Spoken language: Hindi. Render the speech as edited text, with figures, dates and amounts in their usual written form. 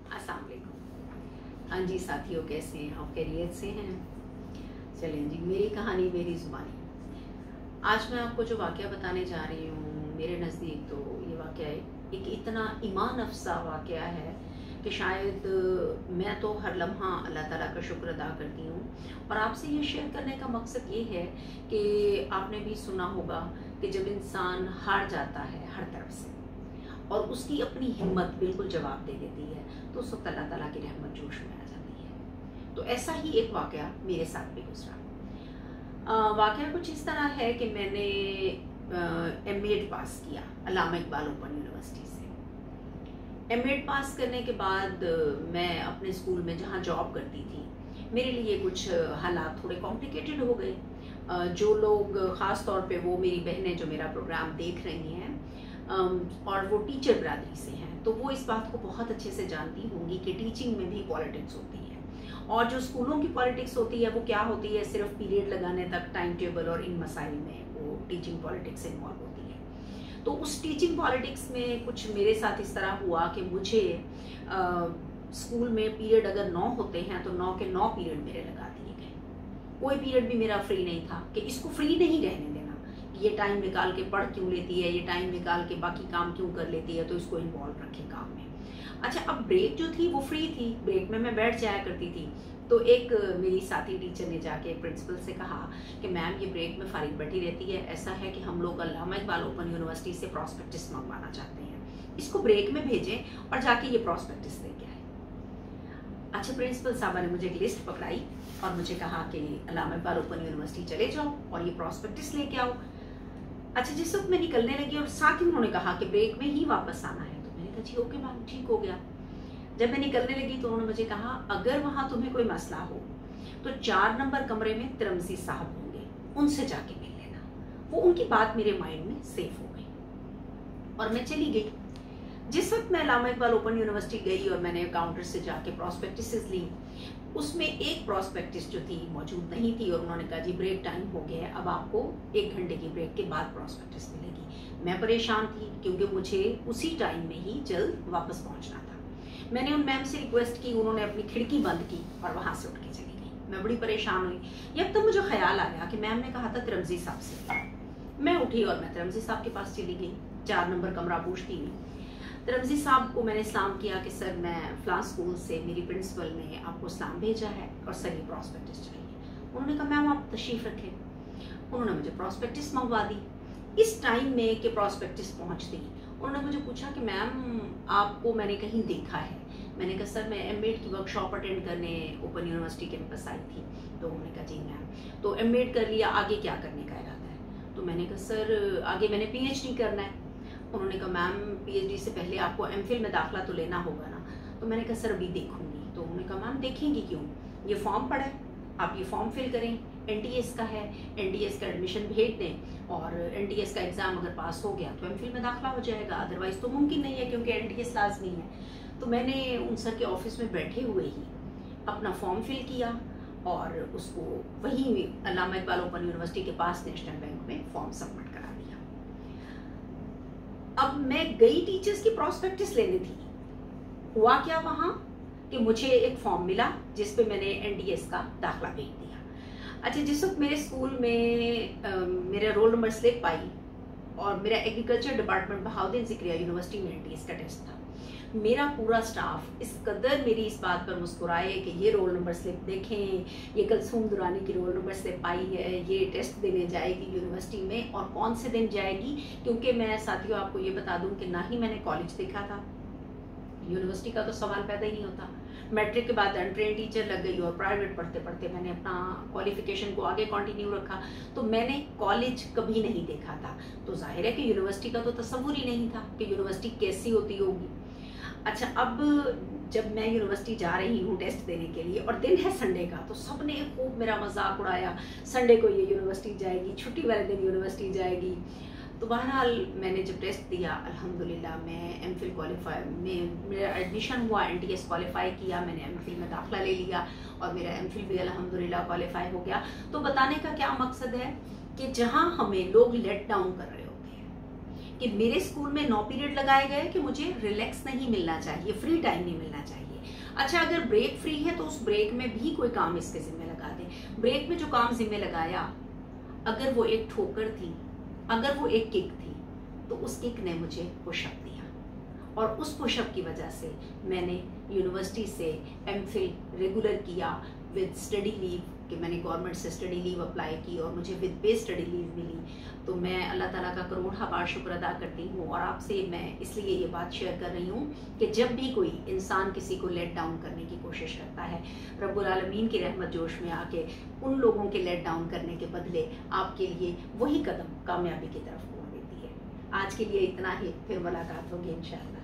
अस्सलाम वालेकुम। हाँ जी साथियों, कैसे हैं आप? खैरियत से हैं? चलें जी, मेरी कहानी मेरी ज़ुबानी। आज मैं आपको जो वाक़या बताने जा रही हूँ, मेरे नज़दीक तो ये वाक़या एक इतना ईमान अफ़ज़ा वाक़या है कि शायद मैं तो हर लम्हा अल्लाह ताला का शुक्र अदा करती हूँ। और आपसे ये शेयर करने का मकसद ये है कि आपने भी सुना होगा कि जब इंसान हार जाता है हर तरफ से और उसकी अपनी हिम्मत बिल्कुल जवाब दे देती है, तो उस वक्त अल्लाह ताला की रहमत जोश में आ जाती है। तो ऐसा ही एक वाक़या मेरे साथ भी गुजरा। वाक़या कुछ इस तरह है कि मैंने एमएड पास किया अल्लामा इकबाल ओपन यूनिवर्सिटी से। एमएड पास करने के बाद मैं अपने स्कूल में जहाँ जॉब करती थी, मेरे लिए कुछ हालात थोड़े कॉम्प्लिकेटेड हो गए। जो लोग ख़ास तौर पे वो मेरी बहनें जो मेरा प्रोग्राम देख रही हैं और वो टीचर बरादरी से हैं, तो वो इस बात को बहुत अच्छे से जानती होंगी कि टीचिंग में भी पॉलिटिक्स होती है। और जो स्कूलों की पॉलिटिक्स होती है वो क्या होती है, सिर्फ पीरियड लगाने तक टाइम टेबल और इन मसाइल में वो टीचिंग पॉलिटिक्स इन्वॉल्व होती है। तो उस टीचिंग पॉलिटिक्स में कुछ मेरे साथ इस तरह हुआ कि मुझे स्कूल में पीरियड अगर 9 होते हैं तो 9 के 9 पीरियड मेरे लगा दिए गए। कोई पीरियड भी मेरा फ्री नहीं था कि इसको फ्री नहीं रहने देना, ये टाइम निकाल के पढ़ क्यों लेती है, ये टाइम निकाल के बाकी काम क्यों कर लेती है, तो इसको इन्वॉल्व रखें काम में। अच्छा, अब ब्रेक जो थी वो फ्री थी, ब्रेक में मैं बैठ जाया करती थी। तो एक मेरी साथी टीचर ने जाके प्रिंसिपल से कहा कि मैम ये ब्रेक में फारिग बैठी रहती है, ऐसा है कि हम लोग अल्लामा इकबाल ओपन यूनिवर्सिटी से प्रॉस्पेक्टिस मंगवाना चाहते हैं, इसको ब्रेक में भेजें और जाके ये प्रॉस्पेक्टिस लेके आए। अच्छा, प्रिंसिपल साहबा ने मुझे एक लिस्ट पकड़ाई और मुझे कहा कि अल्लामा इकबाल ओपन यूनिवर्सिटी चले जाओ और ये प्रॉस्पेक्टिस लेके आओ। अच्छा, जिस वक्त मैं निकलने लगी और साथ ही उन्होंने कहा कि ब्रेक में ही वापस आना है, तो मैंने कहा जी ओके मैम, ठीक हो गया। जब मैं निकलने लगी तो उन्होंने मुझे कहा अगर वहां तुम्हें कोई मसला हो तो 4 नंबर कमरे में तिरमजी साहब होंगे, उनसे जाके मिल लेना। वो उनकी बात मेरे माइंड में सेफ हो गई और मैं चली गई। जिस वक्त मैं अल्लामा इकबाल ओपन यूनिवर्सिटी गई और मैंने काउंटर से जाके प्रॉस्पेक्टिस ली, उसमें एक प्रॉस्पेक्टिस जो थी मौजूद नहीं थी और उन्होंने कहा जी ब्रेक टाइम हो गया है, अब आपको 1 घंटे की ब्रेक के बाद प्रॉस्पेक्टिस मिलेगी। मैं परेशान थी क्योंकि मुझे उसी टाइम में ही जल्द वापस पहुंचना था। मैंने उन मैम से रिक्वेस्ट की, उन्होंने अपनी खिड़की बंद की और वहां से उठ के चली गई। मैं बड़ी परेशान हुई। जब तक मुझे ख्याल आ गया कि मैम ने कहा था तिरमजी साहब से। मैं उठी और मैं तिरमजी साहब के पास चली गई, 4 नंबर कमरा पूछती हुई। तिरमजी साहब को मैंने सलाम किया कि सर मैं फलां स्कूल से, मेरी प्रिंसिपल ने आपको सलाम भेजा है और सर ये प्रॉस्पेक्टिस चाहिए। उन्होंने कहा मैम आप तशरीफ रखें। उन्होंने मुझे प्रॉस्पेक्टिस मंगवा दी। इस टाइम में कि प्रॉस्पेक्टिस पहुंचती, उन्होंने मुझे पूछा कि मैम आपको मैंने कहीं देखा है। मैंने कहा सर मैं एमएड की वर्कशॉप अटेंड करने ओपन यूनिवर्सिटी कैंपस आई थी। तो उन्होंने कहा जी मैम, तो एमएड कर लिया, आगे क्या करने का इरादा है? तो मैंने कहा सर आगे मैंने पीएचडी करना है। उन्होंने कहा मैम पीएचडी से पहले आपको एमफिल में दाखिला तो लेना होगा ना। तो मैंने कहा सर अभी देखूंगी। तो उन्होंने कहा मैम देखेंगी क्यों, ये फॉर्म पड़ा है, आप ये फॉर्म फिल करें, एनटीएस का है, एनटीएस का एडमिशन भेज दें और एनटीएस का एग्जाम अगर पास हो गया तो एमफिल में दाखिला हो जाएगा, अदरवाइज तो मुमकिन नहीं है क्योंकि एनटीएस लाजमी है। तो मैंने उन सर के ऑफिस में बैठे हुए ही अपना फॉर्म फिल किया और उसको वहीं अल्लामा इकबाल ओपन यूनिवर्सिटी के पास नेशनल बैंक में फॉर्म सबमिट करा दिया। अब मैं गई टीचर्स की प्रॉस्पेक्टिस लेने थी। हुआ क्या वहां कि मुझे एक फॉर्म मिला जिस पे मैंने एनटीएस का दाखिला भेज दिया। अच्छा, जिस वक्त मेरे स्कूल में मेरा रोल नंबर स्लिप आई और मेरा agriculture department Bahauddin Zakaria university में एनटीएस का टेस्ट था, मेरा पूरा स्टाफ इस कदर मेरी इस बात पर मुस्कुराए कि ये रोल नंबर स्लिप देखें, ये कलसूम दुरानी की रोल नंबर स्लिप आई है, ये टेस्ट देने जाएगी यूनिवर्सिटी में और कौन से दिन जाएगी। क्योंकि मैं साथियों आपको ये बता दूं कि ना ही मैंने कॉलेज देखा था, यूनिवर्सिटी का तो सवाल पैदा ही नहीं होता। मैट्रिक के बाद अनट्रेन टीचर लग गई और प्राइवेट पढ़ते पढ़ते मैंने अपना क्वालिफिकेशन को आगे कंटिन्यू रखा, तो मैंने कॉलेज कभी नहीं देखा था। तो जाहिर है कि यूनिवर्सिटी का तो तस्वुर ही नहीं था कि यूनिवर्सिटी कैसी होती होगी। अच्छा, अब जब मैं यूनिवर्सिटी जा रही हूँ टेस्ट देने के लिए और दिन है संडे का, तो सबने खूब मेरा मजाक उड़ाया, संडे को ये यूनिवर्सिटी जाएगी, छुट्टी वाले दिन यूनिवर्सिटी जाएगी। तो बहरहाल मैंने जब टेस्ट दिया अल्हम्दुलिल्लाह मैं एमफिल क्वालिफाई में मेरा एडमिशन हुआ, एनटीएस क्वालिफाई किया, मैंने एमफिल में दाखिला ले लिया और मेरा एमफिल भी अल्हम्दुलिल्लाह क्वालिफाई हो गया। तो बताने का क्या मकसद है कि जहाँ हमें लोग लेट डाउन कर रहे होते हैं, कि मेरे स्कूल में 9 पीरियड लगाए गए कि मुझे रिलैक्स नहीं मिलना चाहिए, फ्री टाइम नहीं मिलना चाहिए। अच्छा, अगर ब्रेक फ्री है तो उस ब्रेक में भी कोई काम इसके जिम्मे लगा दे। ब्रेक में जो काम जिम्मे लगाया, अगर वो एक ठोकर थी, अगर वो एक किक थी, तो उस किक ने मुझे पुशअप दिया, और उस पुशअप की वजह से मैंने यूनिवर्सिटी से एमफिल रेगुलर किया विद स्टडी लीव, कि मैंने गवर्नमेंट से स्टडी लीव अप्लाई की और मुझे विद पे स्टडी लीव मिली। तो मैं अल्लाह ताला का करोड़ बार शुक्र अदा करती हूँ, और आपसे मैं इसलिए ये बात शेयर कर रही हूँ कि जब भी कोई इंसान किसी को लेट डाउन करने की कोशिश करता है, रब्बुल आलमीन की रहमत जोश में आके उन लोगों के लेट डाउन करने के बदले आपके लिए वही कदम कामयाबी की तरफ मोड़ देती है। आज के लिए इतना ही, फिर मुलाकात होगी इंशाअल्लाह।